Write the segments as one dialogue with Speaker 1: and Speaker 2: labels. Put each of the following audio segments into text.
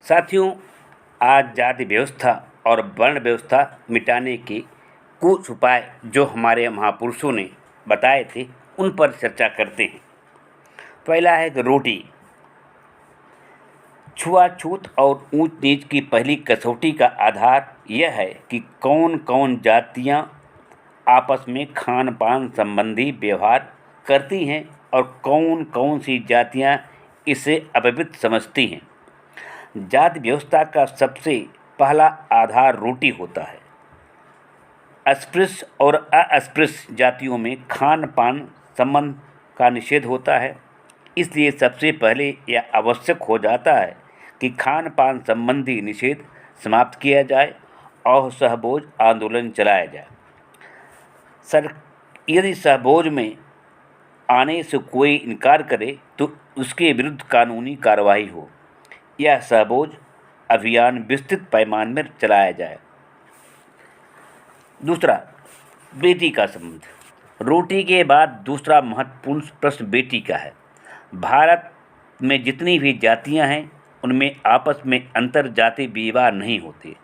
Speaker 1: साथियों, आज जाति व्यवस्था और वर्ण व्यवस्था मिटाने के कुछ उपाय जो हमारे महापुरुषों ने बताए थे, उन पर चर्चा करते हैं। पहला है कि रोटी। छुआछूत और ऊंच नीच की पहली कसौटी का आधार यह है कि कौन कौन जातियां आपस में खान पान संबंधी व्यवहार करती हैं और कौन कौन सी जातियां इसे अपवित्र समझती हैं। जाति व्यवस्था का सबसे पहला आधार रोटी होता है। अस्पृश्य और अस्पृश्य जातियों में खान पान संबंध का निषेध होता है, इसलिए सबसे पहले यह आवश्यक हो जाता है कि खान पान संबंधी निषेध समाप्त किया जाए और सहभोज आंदोलन चलाया जाए। यदि सहभोज में आने से कोई इनकार करे तो उसके विरुद्ध कानूनी कार्रवाई हो। यह सहभोज अभियान विस्तृत पैमाने पर चलाया जाए। दूसरा, बेटी का संबंध। रोटी के बाद दूसरा महत्वपूर्ण प्रश्न बेटी का है। भारत में जितनी भी जातियां हैं उनमें आपस में अंतर जाति विवाह नहीं होते।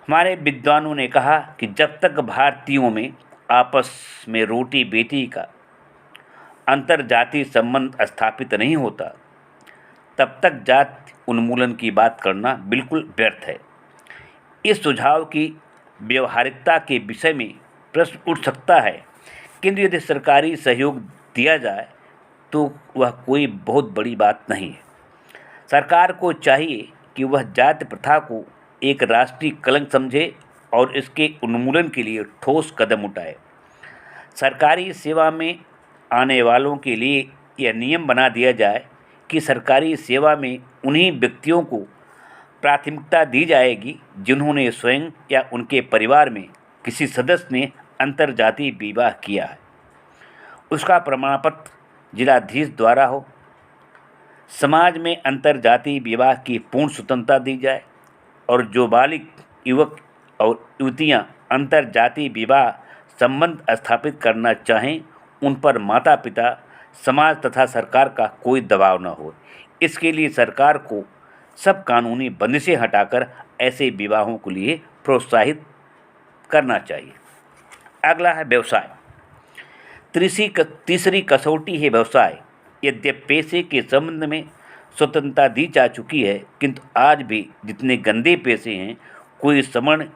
Speaker 1: हमारे विद्वानों ने कहा कि जब तक भारतीयों में आपस में रोटी बेटी का अंतर जाति संबंध स्थापित नहीं होता, तब तक जाति उन्मूलन की बात करना बिल्कुल व्यर्थ है। इस सुझाव की व्यवहारिकता के विषय में प्रश्न उठ सकता है, किंतु यदि सरकारी सहयोग दिया जाए तो वह कोई बहुत बड़ी बात नहीं है। सरकार को चाहिए कि वह जाति प्रथा को एक राष्ट्रीय कलंक समझे और इसके उन्मूलन के लिए ठोस कदम उठाए। सरकारी सेवा में आने वालों के लिए यह नियम बना दिया जाए कि सरकारी सेवा में उन्हीं व्यक्तियों को प्राथमिकता दी जाएगी जिन्होंने स्वयं या उनके परिवार में किसी सदस्य ने अंतर्जातीय विवाह किया है। उसका प्रमाण पत्र जिलाधीश द्वारा हो। समाज में अंतर्जातीय विवाह की पूर्ण स्वतंत्रता दी जाए और जो बालिग युवक और युवतियां अंतर्जातीय विवाह संबंध स्थापित करना चाहें उन पर माता पिता, समाज तथा सरकार का कोई दबाव न हो। इसके लिए सरकार को सब कानूनी बंदिशें हटाकर ऐसे विवाहों के लिए प्रोत्साहित करना चाहिए। अगला है व्यवसाय। तीसरी कसौटी है व्यवसाय। यद्यपि पैसे के संबंध में स्वतंत्रता दी जा चुकी है, किंतु आज भी जितने गंदे पैसे हैं कोई सवर्ण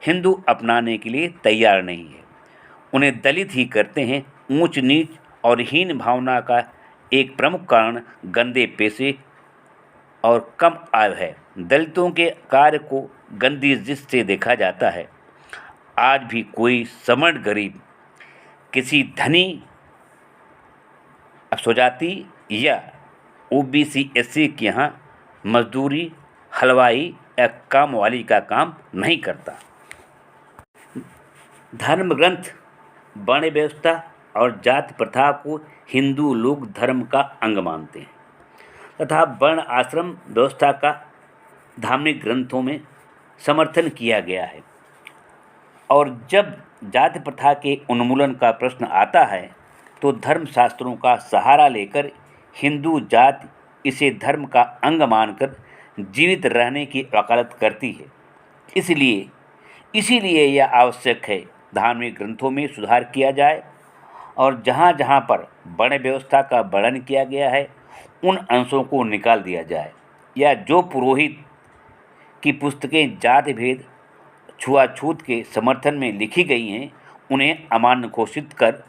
Speaker 1: हिंदू अपनाने के लिए तैयार नहीं है। उन्हें दलित ही करते हैं। ऊंच नीच और हीन भावना का एक प्रमुख कारण गंदे पैसे और कम आय है। दलितों के कार्य को गंदी दृष्टि से देखा जाता है। आज भी कोई सवर्ण गरीब किसी धनी स्वजाति या ओबीसी एससी के यहाँ मजदूरी, हलवाई या काम वाली का काम नहीं करता। धर्म ग्रंथ, वर्ण व्यवस्था और जाति प्रथा को हिंदू लोग धर्म का अंग मानते हैं तथा वर्ण आश्रम व्यवस्था का धार्मिक ग्रंथों में समर्थन किया गया है। और जब जाति प्रथा के उन्मूलन का प्रश्न आता है तो धर्मशास्त्रों का सहारा लेकर हिंदू जाति इसे धर्म का अंग मानकर जीवित रहने की वकालत करती है। इसीलिए यह आवश्यक है धार्मिक ग्रंथों में सुधार किया जाए और जहाँ जहाँ पर वर्ण व्यवस्था का वर्णन किया गया है उन अंशों को निकाल दिया जाए, या जो पुरोहित की पुस्तकें जाति भेद, छुआछूत के समर्थन में लिखी गई हैं उन्हें अमान्य घोषित कर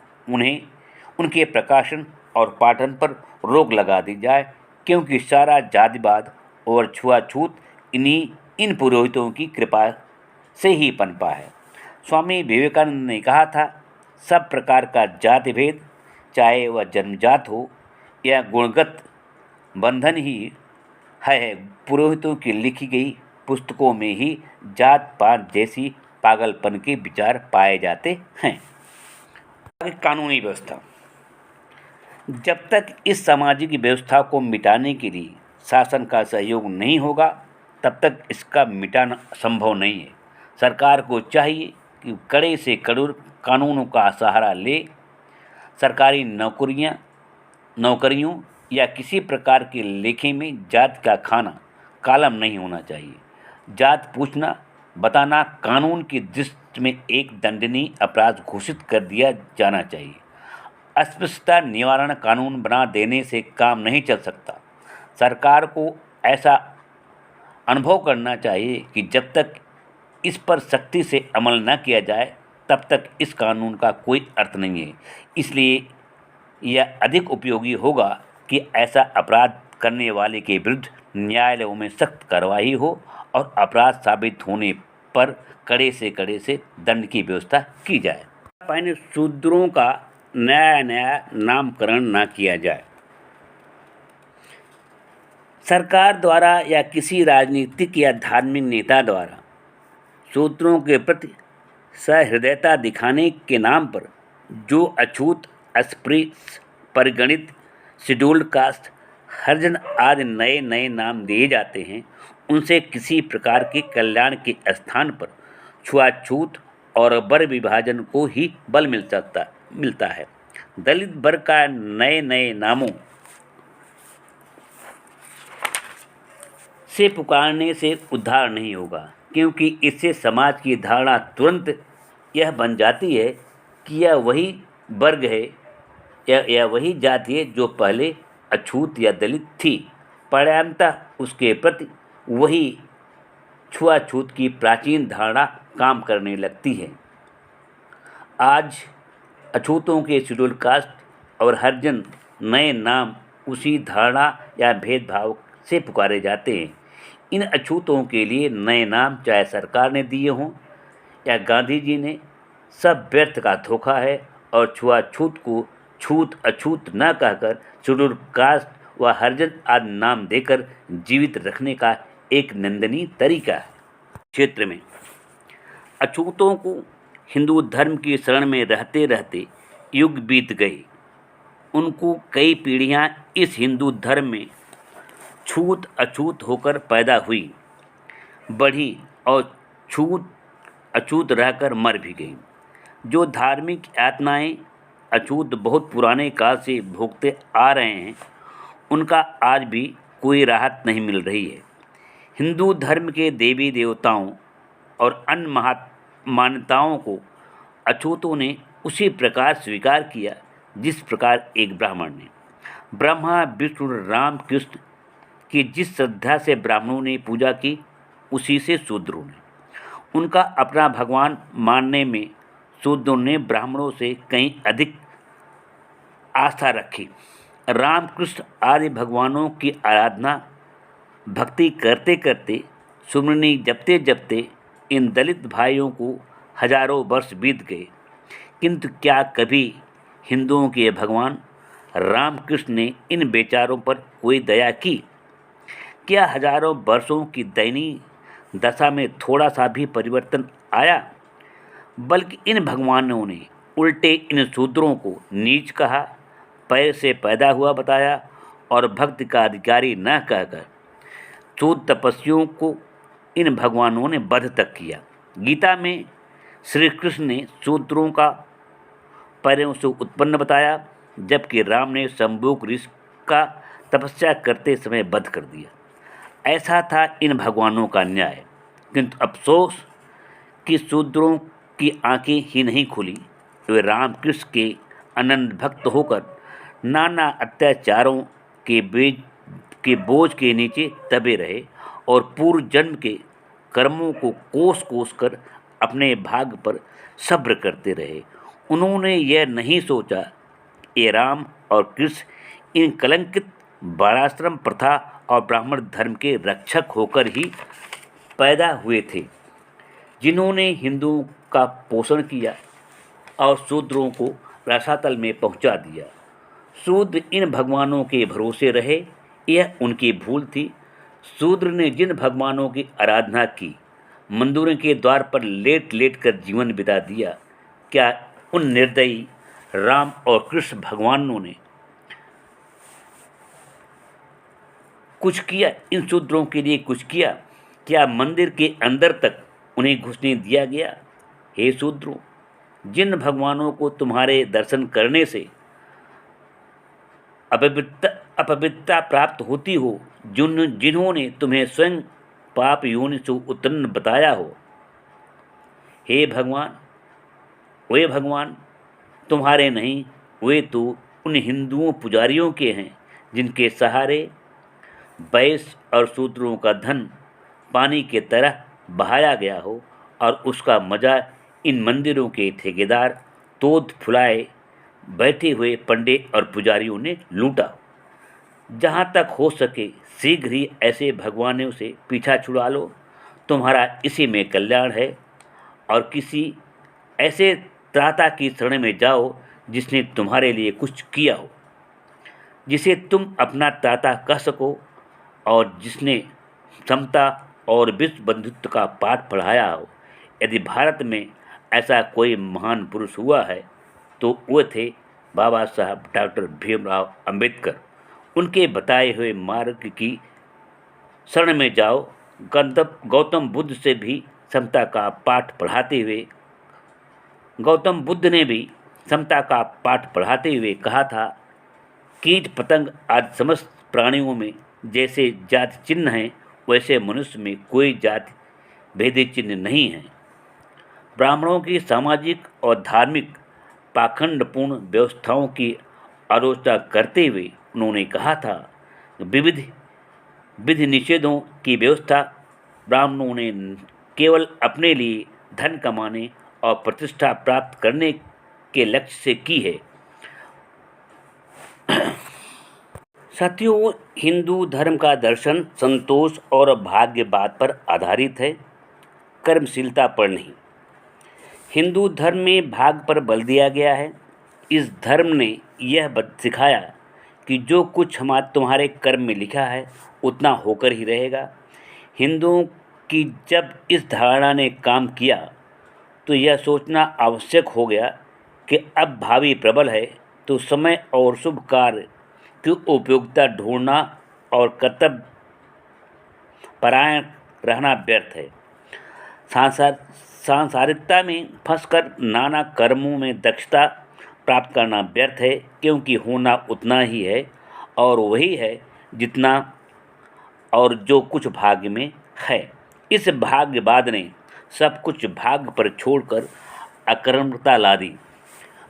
Speaker 1: उनके प्रकाशन और पाठन पर रोक लगा दी जाए, क्योंकि सारा जातिवाद और छुआछूत इन पुरोहितों की कृपा से ही पनपा है। स्वामी विवेकानंद ने कहा था, सब प्रकार का जाति भेद, चाहे वह जन्मजात हो या गुणगत बंधन ही है, पुरोहितों की लिखी गई पुस्तकों में ही जात पात जैसी पागलपन के विचार पाए जाते हैं। कानूनी व्यवस्था। जब तक इस सामाजिक व्यवस्था को मिटाने के लिए शासन का सहयोग नहीं होगा तब तक इसका मिटाना संभव नहीं है। सरकार को चाहिए कि कड़े से कड़े कानूनों का सहारा ले। सरकारी नौकरियों या किसी प्रकार के लेखे में जात का खाना कालम नहीं होना चाहिए। जात पूछना बताना कानून की दृष्टि में एक दंडनीय अपराध घोषित कर दिया जाना चाहिए। अस्पृश्यता निवारण कानून बना देने से काम नहीं चल सकता। सरकार को ऐसा अनुभव करना चाहिए कि जब तक इस पर सख्ती से अमल न किया जाए तब तक इस कानून का कोई अर्थ नहीं है। इसलिए यह अधिक उपयोगी होगा कि ऐसा अपराध करने वाले के विरुद्ध न्यायालयों में सख्त कार्रवाई हो और अपराध साबित होने पर कड़े से दंड की व्यवस्था की जाए। पहले शूद्रों का नया नामकरण न किया जाए। सरकार द्वारा या किसी राजनीतिक या धार्मिक नेता द्वारा शूद्रों के प्रति सहृदयता दिखाने के नाम पर जो अछूत, अस्पृश्य, परिगणित, शेड्यूल्ड कास्ट, हरिजन आदि नए नाम दिए जाते हैं, उनसे किसी प्रकार के कल्याण के स्थान पर छुआछूत और वर्ग विभाजन को ही बल मिलता है। दलित वर्ग का नए नामों से पुकारने से उद्धार नहीं होगा, क्योंकि इससे समाज की धारणा तुरंत यह बन जाती है कि यह वही वर्ग है या वही जाति है जो पहले अछूत या दलित थी। परिणामतः उसके प्रति वही छुआछूत की प्राचीन धारणा काम करने लगती है। आज अछूतों के शेड्यूल कास्ट और हरिजन नए नाम उसी धारणा या भेदभाव से पुकारे जाते हैं। इन अछूतों के लिए नए नाम चाहे सरकार ने दिए हों या गांधी जी ने, सब व्यर्थ का धोखा है और छुआछूत को छूत अछूत न कहकर शेड्यूल कास्ट व हरिजन आदि नाम देकर जीवित रखने का एक निंदनीय तरीका है। क्षेत्र में अछूतों को हिंदू धर्म की शरण में रहते रहते युग बीत गए। उनको कई पीढ़ियां इस हिंदू धर्म में छूत अछूत होकर पैदा हुई, बढ़ी और छूत अछूत रहकर मर भी गई। जो धार्मिक यातनाएं अछूत बहुत पुराने काल से भोगते आ रहे हैं, उनका आज भी कोई राहत नहीं मिल रही है। हिंदू धर्म के देवी देवताओं और अन्य मान्यताओं को अछूतों ने उसी प्रकार स्वीकार किया जिस प्रकार एक ब्राह्मण ने। ब्रह्मा, विष्णु, राम, कृष्ण की जिस श्रद्धा से ब्राह्मणों ने पूजा की, उसी से शूद्रों ने। उनका अपना भगवान मानने में शूद्रों ने ब्राह्मणों से कहीं अधिक आस्था रखी। राम, कृष्ण आदि भगवानों की आराधना भक्ति करते करते, सुमरनी जपते जपते इन दलित भाइयों को हजारों वर्ष बीत गए, किंतु क्या कभी हिंदुओं के भगवान राम कृष्ण ने इन बेचारों पर कोई दया की? क्या हजारों वर्षों की दयनीय दशा में थोड़ा सा भी परिवर्तन आया? बल्कि इन भगवानों ने उल्टे इन शूद्रों को नीच कहा, पैर से पैदा हुआ बताया और भक्ति का अधिकारी न कहकर शूद्र तपस्वियों को इन भगवानों ने वध तक किया। गीता में श्री कृष्ण ने शूद्रों का पैरों से उत्पन्न बताया, जबकि राम ने शंभुक ऋषि का तपस्या करते समय वध कर दिया। ऐसा था इन भगवानों का न्याय। किंतु अफसोस कि शूद्रों की आंखें ही नहीं खुली। वे राम कृष्ण के अनंत भक्त होकर नाना अत्याचारों के बोझ के नीचे दबे रहे और पूर्व जन्म के कर्मों को कोस कर अपने भाग पर सब्र करते रहे। उन्होंने यह नहीं सोचा ये राम और कृष्ण इन कलंकित वर्णाश्रम प्रथा और ब्राह्मण धर्म के रक्षक होकर ही पैदा हुए थे, जिन्होंने हिंदुओं का पोषण किया और शूद्रों को रसातल में पहुंचा दिया। शूद्र इन भगवानों के भरोसे रहे, यह उनकी भूल थी। शूद्र ने जिन भगवानों की आराधना की, मंदिरों के द्वार पर लेट कर जीवन बिता दिया, क्या उन निर्दयी राम और कृष्ण भगवानों ने कुछ किया? इन शूद्रों के लिए कुछ किया? क्या मंदिर के अंदर तक उन्हें घुसने दिया गया? हे शूद्रों, जिन भगवानों को तुम्हारे दर्शन करने से अपवित्रता प्राप्त होती हो, जिन्होंने तुम्हें स्वयं पाप योनि से उत्पन्न बताया हो। हे भगवान, वे भगवान तुम्हारे नहीं, वे तो उन हिंदुओं पुजारियों के हैं जिनके सहारे वैश्य और शूद्रों का धन पानी की तरह बहाया गया हो और उसका मजा इन मंदिरों के ठेकेदार तोद फुलाए बैठे हुए पंडित और पुजारियों ने लूटा। जहाँ तक हो सके शीघ्र ही ऐसे भगवानों से पीछा छुड़ा लो, तुम्हारा इसी में कल्याण है। और किसी ऐसे त्राता की शरण में जाओ जिसने तुम्हारे लिए कुछ किया हो, जिसे तुम अपना त्राता कह सको और जिसने समता और विश्व बंधुत्व का पाठ पढ़ाया हो। यदि भारत में ऐसा कोई महान पुरुष हुआ है तो वो थे बाबा साहब डॉक्टर भीमराव अंबेडकर। उनके बताए हुए मार्ग की शरण में जाओ। गौतम बुद्ध से भी समता का पाठ पढ़ाते हुए गौतम बुद्ध ने भी समता का पाठ पढ़ाते हुए कहा था, कीट पतंग आदि समस्त प्राणियों में जैसे जाति चिन्ह हैं, वैसे मनुष्य में कोई जाति भेदी चिन्ह नहीं है। ब्राह्मणों की सामाजिक और धार्मिक पाखंडपूर्ण व्यवस्थाओं की आलोचना करते हुए उन्होंने कहा था, विविध विधि निषेधों की व्यवस्था ब्राह्मणों ने केवल अपने लिए धन कमाने और प्रतिष्ठा प्राप्त करने के लक्ष्य से की है। साथियों, हिंदू धर्म का दर्शन संतोष और भाग्यवाद पर आधारित है, कर्मशीलता पर नहीं। हिंदू धर्म में भाग्य पर बल दिया गया है। इस धर्म ने यह सिखाया कि जो कुछ तुम्हारे कर्म में लिखा है उतना होकर ही रहेगा। हिंदुओं की जब इस धारणा ने काम किया तो यह सोचना आवश्यक हो गया कि अब भावी प्रबल है तो समय और शुभ कार्य की उपयोगिता ढूंढना और कर्तव्य परायण रहना व्यर्थ है। सांसारिकता में फंसकर नाना कर्मों में दक्षता प्राप्त करना व्यर्थ है, क्योंकि होना उतना ही है और वही है जितना और जो कुछ भाग्य में है। इस भाग्यवाद ने सब कुछ भाग्य पर छोड़कर अकर्मकता ला दी।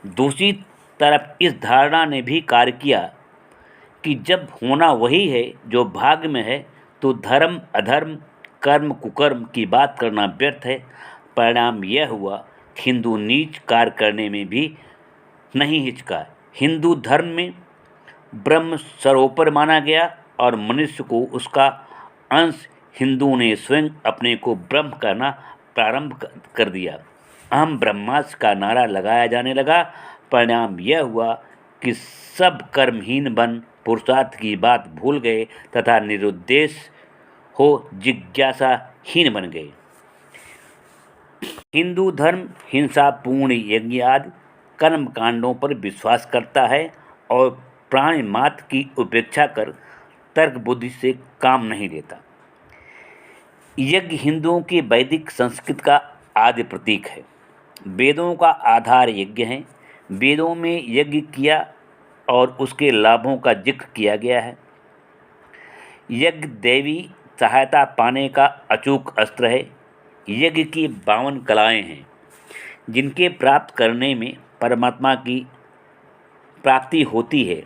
Speaker 1: दूसरी तरफ इस धारणा ने भी कार्य किया कि जब होना वही है जो भाग्य में है तो धर्म अधर्म कर्म कुकर्म की बात करना व्यर्थ है। परिणाम यह हुआ कि हिंदू नीच कार्य करने में भी नहीं हिचका। हिंदू धर्म में ब्रह्म सर्वोपर माना गया और मनुष्य को उसका अंश हिंदुओं ने स्वयं अपने को ब्रह्म कहना प्रारंभ कर दिया। अहम ब्रह्मास्त्र का नारा लगाया जाने लगा। परिणाम यह हुआ कि सब कर्महीन बन पुरुषार्थ की बात भूल गए तथा निरुद्देश्य हो जिज्ञासाहीन बन गए। हिंदू धर्म हिंसापूर्ण यज्ञ आदि कर्म कांडों पर विश्वास करता है और प्राणी मात्र की उपेक्षा कर तर्क बुद्धि से काम नहीं लेता। यज्ञ हिंदुओं की वैदिक संस्कृति का आदि प्रतीक है। वेदों का आधार यज्ञ है। वेदों में यज्ञ किया और उसके लाभों का जिक्र किया गया है। यज्ञ देवी सहायता पाने का अचूक अस्त्र है। यज्ञ की 52 कलाएं हैं जिनके प्राप्त करने में परमात्मा की प्राप्ति होती है।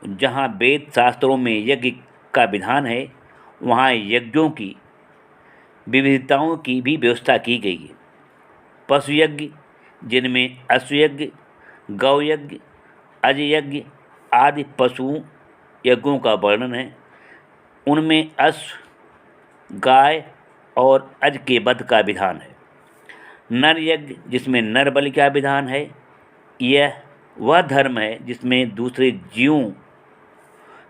Speaker 1: जहाँ वेद शास्त्रों में यज्ञ का विधान है, वहाँ यज्ञों की विविधताओं की भी व्यवस्था की गई है। पशु यज्ञ, जिनमें अश्वयज्ञ, गौयज्ञ, अजयज्ञ आदि पशु यज्ञों का वर्णन है। उनमें अश्व, गाय और अज के वध का विधान है। नर यज्ञ, जिसमें नर बलि का विधान है। यह वह धर्म है जिसमें दूसरे जीवों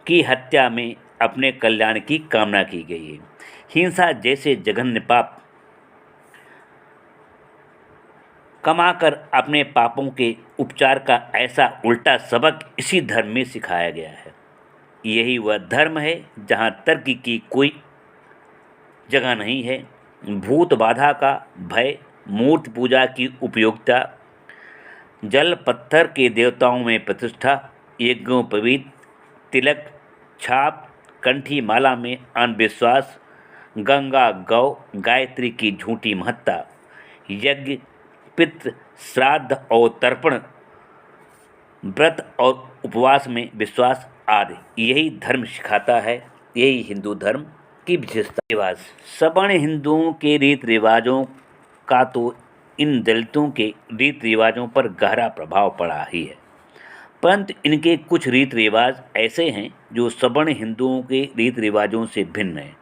Speaker 1: की हत्या में अपने कल्याण की कामना की गई है। हिंसा जैसे जघन्य पाप कमाकर अपने पापों के उपचार का ऐसा उल्टा सबक इसी धर्म में सिखाया गया है। यही वह धर्म है जहाँ तर्क की कोई जगह नहीं है। भूत बाधा का भय, मूर्ति पूजा की उपयोगिता, जल पत्थर के देवताओं में प्रतिष्ठा, यज्ञोपवीत तिलक, छाप, कंठी माला में अंधविश्वास, गंगा, गौ, गायत्री की झूठी महत्ता, यज्ञ, पितृ, श्राद्ध और तर्पण, व्रत और उपवास में विश्वास आदि यही धर्म सिखाता है। यही हिंदू धर्म की विशेषता। रिवाज सवर्ण हिंदुओं के रीति रिवाजों का तो इन दलितों के रीति रिवाजों पर गहरा प्रभाव पड़ा ही है, परंतु इनके कुछ रीति रिवाज ऐसे हैं जो सवर्ण हिंदुओं के रीति रिवाजों से भिन्न हैं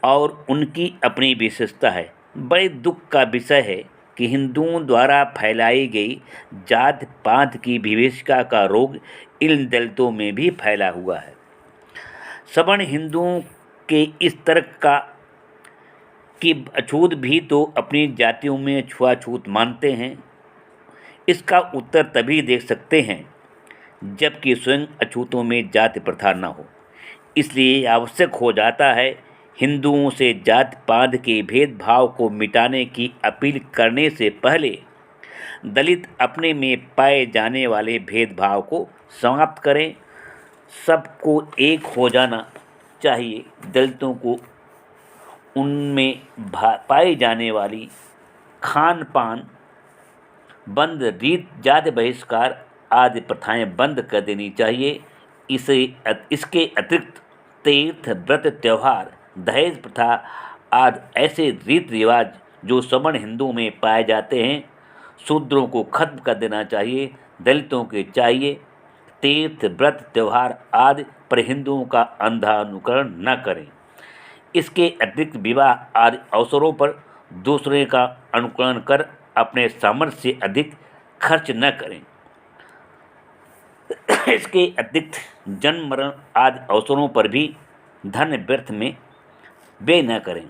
Speaker 1: और उनकी अपनी विशेषता है। बड़े दुख का विषय है कि हिंदुओं द्वारा फैलाई गई जात पात की विभीषिका का रोग इन दलितों में भी फैला हुआ है। सवर्ण हिंदुओं के इस तर्क का कि अछूत भी तो अपनी जातियों में छुआछूत मानते हैं, इसका उत्तर तभी देख सकते हैं जबकि स्वयं अछूतों में जाति प्रथा न हो। इसलिए आवश्यक हो जाता है हिंदुओं से जात पात के भेदभाव को मिटाने की अपील करने से पहले दलित अपने में पाए जाने वाले भेदभाव को समाप्त करें। सबको एक हो जाना चाहिए। दलितों को उनमें पाई जाने वाली खान पान बंद, रीत, जाति बहिष्कार आदि प्रथाएं बंद कर देनी चाहिए। इसके अतिरिक्त तीर्थ, व्रत, त्यौहार, दहेज प्रथा आदि ऐसे रीति रिवाज जो सवर्ण हिंदुओं में पाए जाते हैं, शूद्रों को खत्म कर देना चाहिए। दलितों के चाहिए तीर्थ, व्रत, त्यौहार आदि पर हिंदुओं का अंधा अनुकरण न करें। इसके अतिरिक्त विवाह आदि अवसरों पर दूसरे का अनुकरण कर अपने सामर्थ्य से अधिक खर्च न करें। इसके अतिरिक्त जन्म मरण आदि अवसरों पर भी धन व्यर्थ में व्यय न करें।